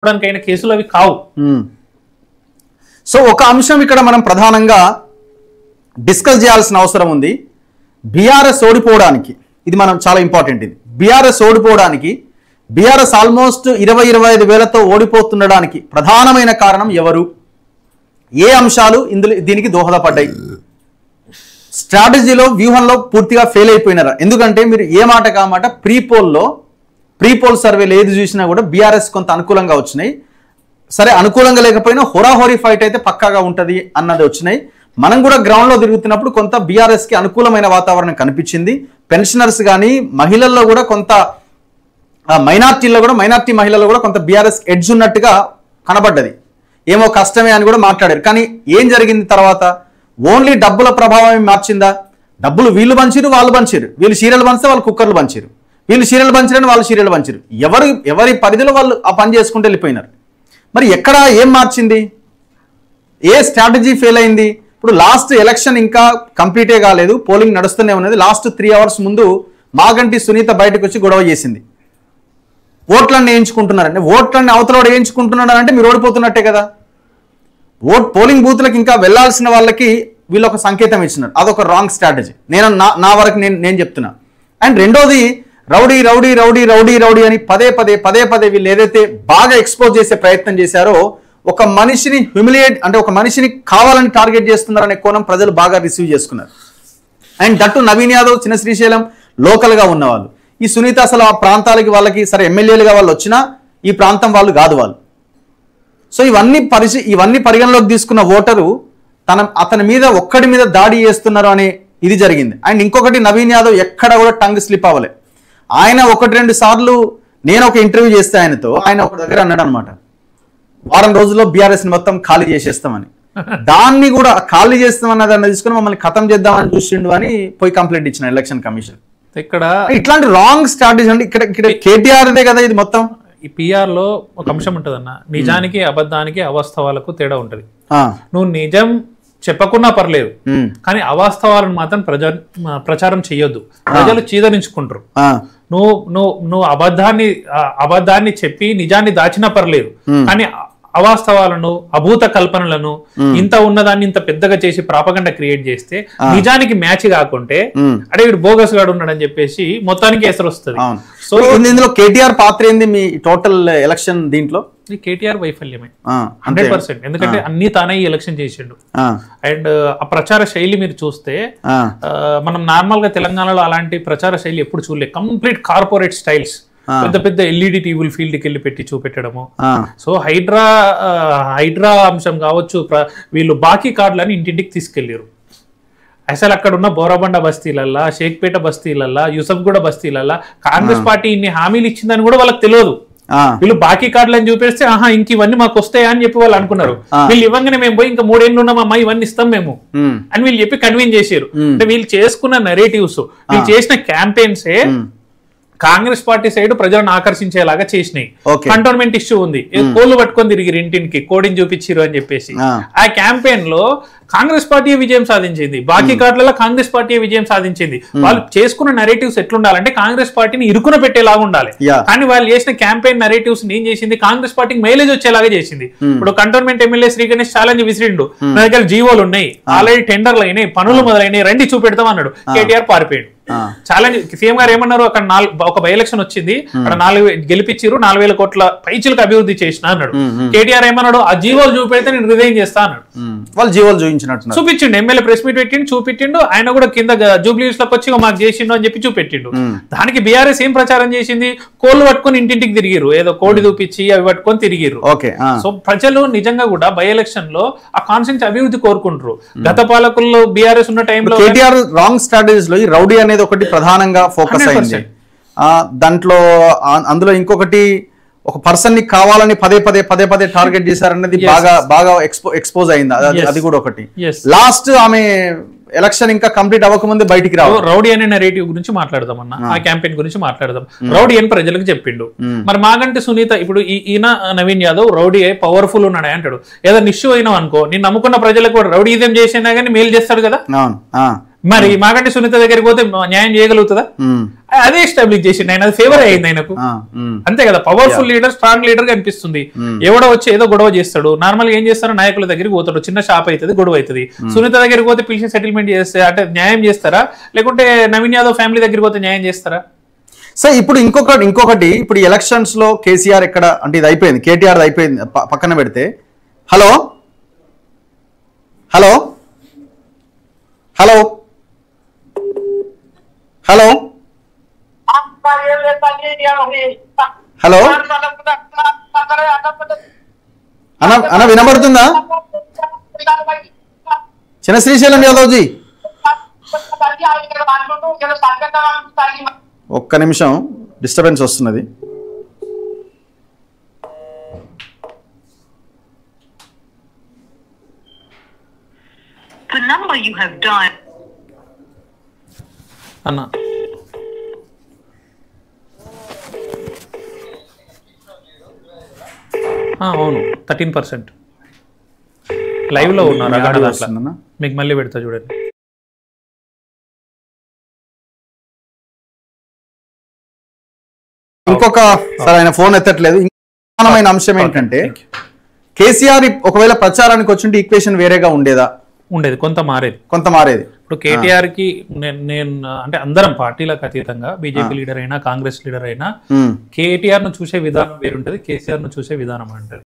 కేసులు అవి కావు. సో ఒక అంశం ఇక్కడ మనం ప్రధానంగా డిస్కస్ చేయాల్సిన అవసరం ఉంది. బీఆర్ఎస్ ఓడిపోవడానికి ఇది మనం చాలా ఇంపార్టెంట్. ఇది బీఆర్ఎస్ ఓడిపోవడానికి, బీఆర్ఎస్ ఆల్మోస్ట్ 20-25 వేలతో ఓడిపోతుండడానికి ప్రధానమైన కారణం ఎవరు, ఏ అంశాలు దీనికి దోహదపడ్డాయి? స్ట్రాటజీలో, వ్యూహంలో పూర్తిగా ఫెయిల్ అయిపోయినారా? ఎందుకంటే మీరు ఏ మాట కామాట ప్రీపోల్ సర్వేలు ఏది చూసినా కూడా బీఆర్ఎస్ కొంత అనుకూలంగా వచ్చినాయి. సరే, అనుకూలంగా లేకపోయినా హోరాహోరీ ఫైట్ అయితే పక్కాగా ఉంటుంది అన్నది వచ్చినాయి. మనం కూడా గ్రౌండ్లో తిరుగుతున్నప్పుడు కొంత బీఆర్ఎస్కి అనుకూలమైన వాతావరణం కనిపించింది. పెన్షనర్స్ కానీ, మహిళల్లో కూడా కొంత, మైనార్టీ మహిళల్లో కూడా కొంత బీఆర్ఎస్ ఎడ్జ్ ఉన్నట్టుగా కనబడ్డది. ఏమో కష్టమే అని కూడా మాట్లాడారు. కానీ ఏం జరిగింది తర్వాత? ఓన్లీ డబ్బుల ప్రభావం మార్చిందా? డబ్బులు వీళ్ళు పంచిరు, వాళ్ళు పంచిరు. వీళ్ళు సీరియల్ పంచితే వాళ్ళు కుక్కర్లు పంచిరు, వీళ్ళు సీరియల్ పంచిరని వాళ్ళు సీరియల్ పంచిరు. ఎవరి పరిధిలో వాళ్ళు ఆ పని చేసుకుంటూ వెళ్ళిపోయినారు. మరి ఎక్కడ ఏం మార్చింది? ఏ స్ట్రాటజీ ఫెయిల్ అయింది? ఇప్పుడు లాస్ట్ ఎలక్షన్ ఇంకా కంప్లీటే కాలేదు, పోలింగ్ నడుస్తూనే ఉన్నది. లాస్ట్ 3 అవర్స్ ముందు మాగంటి సునీత బయటకు వచ్చి గొడవ చేసింది. ఓట్లన్నీ వేయించుకుంటున్నారంటే, ఓట్లన్నీ అవతల వేయించుకుంటున్నారంటే మీరు ఓడిపోతున్నట్టే కదా. పోలింగ్ బూత్లకు ఇంకా వెళ్లాల్సిన వాళ్ళకి వీళ్ళు ఒక సంకేతం ఇచ్చినారు. అదొక రాంగ్ స్ట్రాటజీ. నా వరకు నేను చెప్తున్నా. అండ్ రెండోది, rowdy rowdy rowdy rowdy rowdy అని పదే పదే వీళ్ళు ఏదైతే బాగా ఎక్స్పోజ్ చేసే ప్రయత్నం చేశారో, ఒక మనిషిని హ్యూమిలియేట్, అంటే ఒక మనిషిని కావాలని టార్గెట్ చేస్తున్నారనే కోణం ప్రజలు బాగా రిసీవ్ చేసుకున్నారు. అండ్ దట్టు నవీన్ యాదవ్, చిన్న శ్రీశైలం లోకల్గా ఉన్నవాళ్ళు. ఈ సునీత అసలు ఆ ప్రాంతాలకి వాళ్ళకి సరే ఎమ్మెల్యేలుగా వాళ్ళు వచ్చినా ఈ ప్రాంతం వాళ్ళు కాదు వాళ్ళు. సో ఇవన్నీ పరిగణలోకి తీసుకున్న ఓటరు అతని మీద ఒక్కడి మీద దాడి చేస్తున్నారు అనే ఇది జరిగింది. అండ్ ఇంకొకటి, నవీన్ యాదవ్ ఎక్కడ కూడా టంగ్ స్లిప్ అవ్వలే. ఆయన 1-2 సార్లు నేను ఒక ఇంటర్వ్యూ చేస్తే ఆయనతో, ఆయన ఒక దగ్గర అన్నాడు అనమాట, వారం రోజుల్లో బీఆర్ఎస్ ని మొత్తం ఖాళీ చేసేస్తామని. దాన్ని కూడా ఖాళీ చేస్తామన్నది అన్న తీసుకుని మమ్మల్ని ఖతం చేద్దామని చూసిండు అని పోయి కంప్లైంట్ ఇచ్చిన ఎలక్షన్ కమిషన్. ఇక్కడ ఇట్లాంటి రాంగ్ స్ట్రాటజీ అంటే ఇక్కడ కేటీఆర్దే కదా ఇది మొత్తం. ఈ పిఆర్ లో ఒక అంశం ఉంటదన్న, నిజానికి అబద్ధానికి అవాస్తవాలకు తేడా ఉంటది. నువ్వు నిజం చెప్పకున్నా పర్లేదు, కానీ అవాస్తవాలను మాత్రం ప్రచారం చెయ్యొద్దు. ప్రజలు చీదరించుకుంటారు. నువ్వు అబద్ధాన్ని చెప్పి నిజాన్ని దాచినా పర్లేదు, కానీ అవాస్తవాలను, అభూత కల్పనలను ఇంత ఉన్నదాన్ని ఇంత పెద్దగా చేసి ప్రాపగండా క్రియేట్ చేస్తే నిజానికి మ్యాచ్ కాకుంటే అంటే వీడు బోగస్ గాడు ఉన్నాడని చెప్పేసి మొత్తానికి ఎసరు వస్తుంది. సో ఇందులో కేటీఆర్ పాత్ర ఏంది మీ టోటల్ ఎలక్షన్ దీంట్లో? కేటీఆర్ వైఫల్యమే 100%. ఎందుకంటే అన్ని తానే ఈ ఎలక్షన్ చేసిండు. అండ్ ఆ ప్రచార శైలి మీరు చూస్తే, మనం నార్మల్ గా తెలంగాణలో అలాంటి ప్రచార శైలి ఎప్పుడు చూడలేదు. కంప్లీట్ కార్పొరేట్ స్టైల్స్, పెద్ద ఎల్ఈడి టీవీలు ఫీల్డ్కి వెళ్ళి పెట్టి చూపెట్టడము. సో హైడ్రా అంశం కావచ్చు, వీళ్ళు బాకీ కార్డులని ఇంటింటికి తీసుకెళ్లారు. అసలు అక్కడ ఉన్న బోరబండ బస్తీలల్లా, షేక్పేట బస్తీలల్లా, యూసఫ్గూడ బస్తీలల్లా కాంగ్రెస్ పార్టీ ఇన్ని హామీలు ఇచ్చిందని కూడా వాళ్ళకి తెలియదు. వీళ్ళు బాకీ కార్డులని చూపిస్తే ఇంక ఇవన్నీ మాకు వస్తాయా అని చెప్పి వాళ్ళు అనుకున్నారు. వీళ్ళు ఇవ్వగానే మేము పోయి ఇంకా 3 ఏళ్ళు ఉన్నామమ్మా, ఇవన్నీ ఇస్తాం మేము అని వీళ్ళు చెప్పి కన్విన్స్ చేశారు. అంటే వీళ్ళు చేసుకున్న నెరేటివ్స్, వీళ్ళు చేసిన క్యాంపెయిన్సే కాంగ్రెస్ పార్టీ సైడ్ ప్రజలను ఆకర్షించేలాగా చేసినాయి. కంటోన్మెంట్ ఇష్యూ ఉంది, కోళ్లు పట్టుకొని తిరిగి ఇంటింటికి కోడిని చూపించారు అని చెప్పేసి ఆ క్యాంపెయిన్ లో కాంగ్రెస్ పార్టీ విజయం సాధించింది. బాకీ కార్డులలో కాంగ్రెస్ పార్టీ విజయం సాధించింది. వాళ్ళు చేసుకున్న నెరేటివ్స్ ఎట్లుండాలంటే కాంగ్రెస్ పార్టీని ఇరుకున పెట్టేలాగా ఉండాలి. కానీ వాళ్ళు చేసిన క్యాంపెయిన్ నెరేటివ్స్ ఏం చేసింది, కాంగ్రెస్ పార్టీకి మైలేజ్ వచ్చేలాగా చేసింది. ఇప్పుడు cantonment MLA Shri Ganesh challenge విసిరిండు, నా దగ్గర జీవోలు ఉన్నాయి, ఆల్రెడీ టెండర్లు అయినాయి, పనులు మొదలైనాయి, రండి చూపెడతాం అన్నాడు. కేటీఆర్ పారిపోయాడు. ఛాలెంజ్ సీఎం గారు ఏమన్నారు, అక్కడ ఒక బై ఎలక్షన్ వచ్చింది, అక్కడ 4,000 గెలిపించారు, 4,000 కోట్ల పైచులకు అభివృద్ధి చేసిన అన్నాడు. కేటీఆర్ ఏమన్నాడు, ఆ జీవోలు చూపెడితే నేను రిజైన్ చేస్తా అన్నాడు. వాళ్ళు జీవోలు చూపించిండు, ఎమ్మెల్యే ప్రెస్ మీట్ పెట్టిండు, చూపించిండు. ఆయన కూడా కింద జూబ్లీస్ లోకి వచ్చి మాకు చేసిండు అని చెప్పి చూపెట్టిండు. దానికి బీఆర్ఎస్ ఏం ప్రచారం చేసింది, కోళ్లు పట్టుకొని ఇంటింటికి తిరిగిరు, ఏదో కోడి చూపించి అవి పట్టుకొని తిరిగిరు. సో ప్రజలు నిజంగా కూడా బై ఎలక్షన్ లో ఆ కాన్స్టిట్యూన్సీ అభివృద్ధి కోరుకుంటారు. గత పాలకుల్లో బీఆర్ఎస్ ఉన్న టైంలో కేటీఆర్ రాంగ్ స్ట్రాటజీస్ లో ఈ రౌడీ అనేది ఒకటి ప్రధానంగా ఫోకస్ అయింది. దాంట్లో అందులో ఇంకొకటి, ఒక పర్సన్ ని కావాలని పదే టార్గెట్ చేశారన్నది బాగా ఎక్స్పోజ్ అయింది. అది కూడా ఒకటి. లాస్ట్ ఆమె ఎలక్షన్ ఇంకా కంప్లీట్ అవ్వకముందే బయటికి రావు. రౌడీ అనే నెరేటివ్ గురించి మాట్లాడదామన్నా, ఆ క్యాంపెయిన్ గురించి మాట్లాడదాం. రౌడీ అని ప్రజలకు చెప్పిండు. మరి మాగంటి సునీత, ఇప్పుడు ఈయన నవీన్ యాదవ్ రౌడీ పవర్ఫుల్ ఉన్నాడే అంటాడు. ఏదైనా ఇష్యూ అయినా అనుకో, నేను నమ్ముకున్న ప్రజలకు రౌడీజం చేసినా కానీ మేలు చేస్తాడు కదా. మరి మాకంటే సునీత దగ్గరికి పోతే న్యాయం చేయగలుగుతుందా? అదే ఎస్టాబ్లిష్ చేసిండు ఆయన, అది ఫేవర్ అయింది ఆయనకు. అంతే కదా, పవర్ఫుల్ లీడర్, స్ట్రాంగ్ లీడర్ గా అనిపిస్తుంది. ఎవడో వచ్చి ఏదో గొడవ చేస్తాడు, నార్మల్ గా ఏం చేస్తారో నాయకుల దగ్గరికి పోతాడు, చిన్న షాప్ అవుతుంది, గొడవ అవుతుంది. సునీత దగ్గరికి పోతే పిలిచి సెటిల్మెంట్ చేస్తే అంటే న్యాయం చేస్తారా? లేకుంటే నవీన్ యాదవ్ ఫ్యామిలీ దగ్గరికి పోతే న్యాయం చేస్తారా? సో ఇప్పుడు ఇంకొకటి ఇప్పుడు ఎలక్షన్స్ లో కేసీఆర్ ఎక్కడ అంటే ఇది అయిపోయింది, కేటీఆర్ అయిపోయింది పక్కన పెడితే, hello hello hello hello hello అన్న వినబడుతుందా? చిన్న శ్రీశైలం యాదవ్జీ ఒక్క నిమిషం, డిస్టర్బెన్స్ వస్తున్నది. The number you have dialed. అన్న అవును 13% లైవ్ లో ఉన్నారు. మీకు మళ్ళీ పెడతా చూడండి. ఇంకొక సార్ ఆయన ఫోన్ ఎత్తట్లేదు. ప్రధానమైన అంశం ఏంటంటే కేసీఆర్ ఒకవేళ ప్రచారానికి వచ్చింటే ఈక్వేషన్ వేరేగా ఉండేదా? ఉండేది, కొంత మారేది. ఇప్పుడు కేటీఆర్ కి నేను అంటే అందరం పార్టీలకు అతీతంగా బీజేపీ లీడర్ అయినా కాంగ్రెస్ లీడర్ అయినా కేటీఆర్ ను చూసే విధానం వేరుంటది, కేసీఆర్ ను చూసే విధానం అంటది.